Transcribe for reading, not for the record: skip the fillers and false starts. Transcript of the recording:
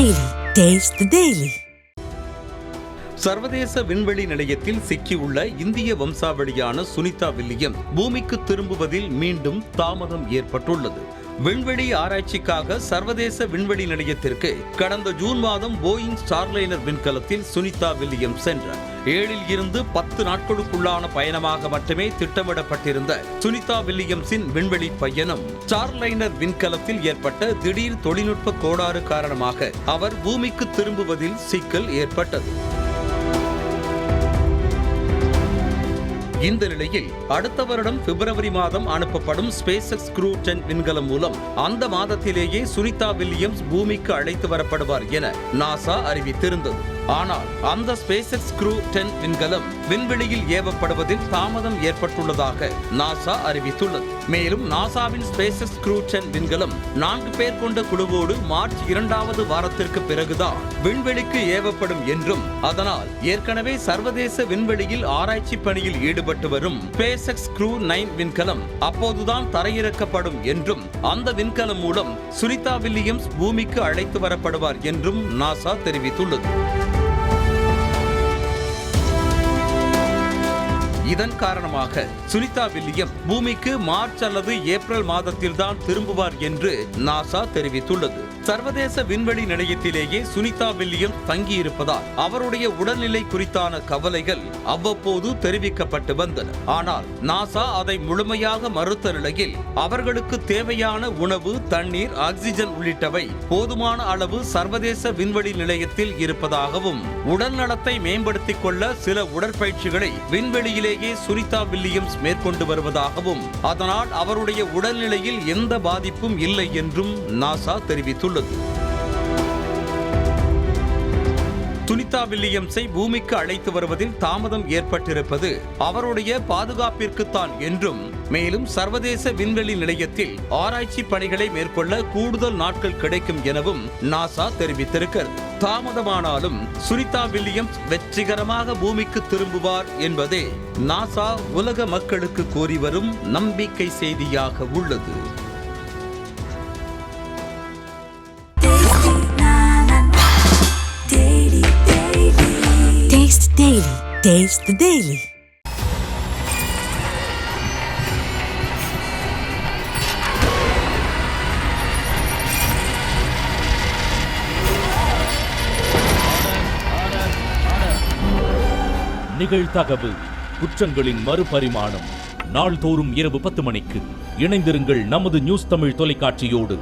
Daily. Taste the Daily. சர்வதேச விண்வெளி நிலையத்தில் சிக்கியுள்ள இந்திய வம்சாவளியான சுனிதா வில்லியம்ஸ் பூமிக்கு திரும்புவதில் மீண்டும் தாமதம் ஏற்பட்டுள்ளது. விண்வெளி ஆராய்ச்சிக்காக சர்வதேச விண்வெளி நிலையத்திற்கு கடந்த ஜூன் மாதம் போயிங் ஸ்டார்லைனர் விண்கலத்தில் சுனிதா வில்லியம்ஸ் சென்றார். 7 இருந்து 10 நாட்களுக்குள்ளான பயணமாக மட்டுமே திட்டமிடப்பட்டிருந்த சுனிதா வில்லியம்ஸின் விண்வெளி பயணம் ஸ்டார்லைனர் விண்கலத்தில் ஏற்பட்ட திடீர் தொழில்நுட்ப கோளாறு காரணமாக அவர் பூமிக்கு திரும்புவதில் சிக்கல் ஏற்பட்டது. இந்த நிலையில் அடுத்த வருடம் பிப்ரவரி மாதம் அனுப்பப்படும் SpaceX Crew 10 விண்கலம் மூலம் அந்த மாதத்திலேயே சுனிதா வில்லியம்ஸ் பூமிக்கு அழைத்து வரப்படுவார் என நாசா அறிவித்திருந்தது. ஆனால் அந்த SpaceX Crew 10 விண்கலம் விண்வெளியில் ஏவப்படுவதில் தாமதம் ஏற்பட்டுள்ளதாக நாசா அறிவித்துள்ளது. மேலும் நாசாவின் SpaceX Crew 10 விண்கலம் 4 பேர் கொண்ட குழுவோடு மார்ச் 2வது வாரத்திற்கு பிறகுதான் விண்வெளிக்கு ஏவப்படும் என்றும், அதனால் ஏற்கனவே சர்வதேச விண்வெளியில் ஆராய்ச்சி பணியில் ஈடுபட்டு வரும் SpaceX Crew 9 விண்கலம் அப்போதுதான் தரையிறக்கப்படும் என்றும், அந்த விண்கலம் மூலம் சுனிதா வில்லியம்ஸ் பூமிக்கு அழைத்து வரப்படுவார் என்றும் நாசா தெரிவித்துள்ளது. இதன் காரணமாக சுனிதா வில்லியம்ஸ் பூமிக்கு மார்ச் அல்லது ஏப்ரல் மாதத்தில்தான் திரும்புவார் என்று நாசா தெரிவித்துள்ளது. சர்வதேச விண்வெளி நிலையத்திலேயே சுனிதா வில்லியம்ஸ் தங்கியிருப்பதால் அவருடைய உடல்நிலை குறித்தான கவலைகள் அவ்வப்போது தெரிவிக்கப்பட்டு வந்தன. ஆனால் நாசா அதை முழுமையாக மறுத்த நிலையில் அவர்களுக்கு தேவையான உணவு, தண்ணீர், ஆக்சிஜன் உள்ளிட்டவை போதுமான அளவு சர்வதேச விண்வெளி நிலையத்தில் இருப்பதாகவும், உடல் நலத்தை மேம்படுத்திக் கொள்ள சில உடற்பயிற்சிகளை விண்வெளியிலே சுனிதா வில்லியம்ஸ் மேற்கொண்டு வருவதாகவும், அதனால் அவருடைய உடல்நிலையில் எந்த பாதிப்பும் இல்லை என்றும் நாசா தெரிவித்துள்ளது. சுனிதா வில்லியம்ஸை பூமிக்கு அழைத்து வருவதில் தாமதம் ஏற்பட்டிருப்பது அவருடைய பாதுகாப்பிற்குத்தான் என்றும், மேலும் சர்வதேச விண்வெளி நிலையத்தில் ஆராய்ச்சி பணிகளை மேற்கொள்ள கூடுதல் நாட்கள் கிடைக்கும் எனவும் நாசா தெரிவித்திருக்கிறது. தாமதமானாலும் சுனிதா வில்லியம்ஸ் வெற்றிகரமாக பூமிக்கு திரும்புவார் என்பதே நாசா உலக மக்களுக்கு கூறி வரும் நம்பிக்கை செய்தியாக உள்ளது. Taste Daily. Taste the Daily. நிகழ்தகவு குற்றங்களின் மறுபரிமாணம். நாள்தோறும் இரவு 10 மணிக்கு இணைந்திருங்கள் நமது நியூஸ் தமிழ் தொலைக்காட்சியோடு.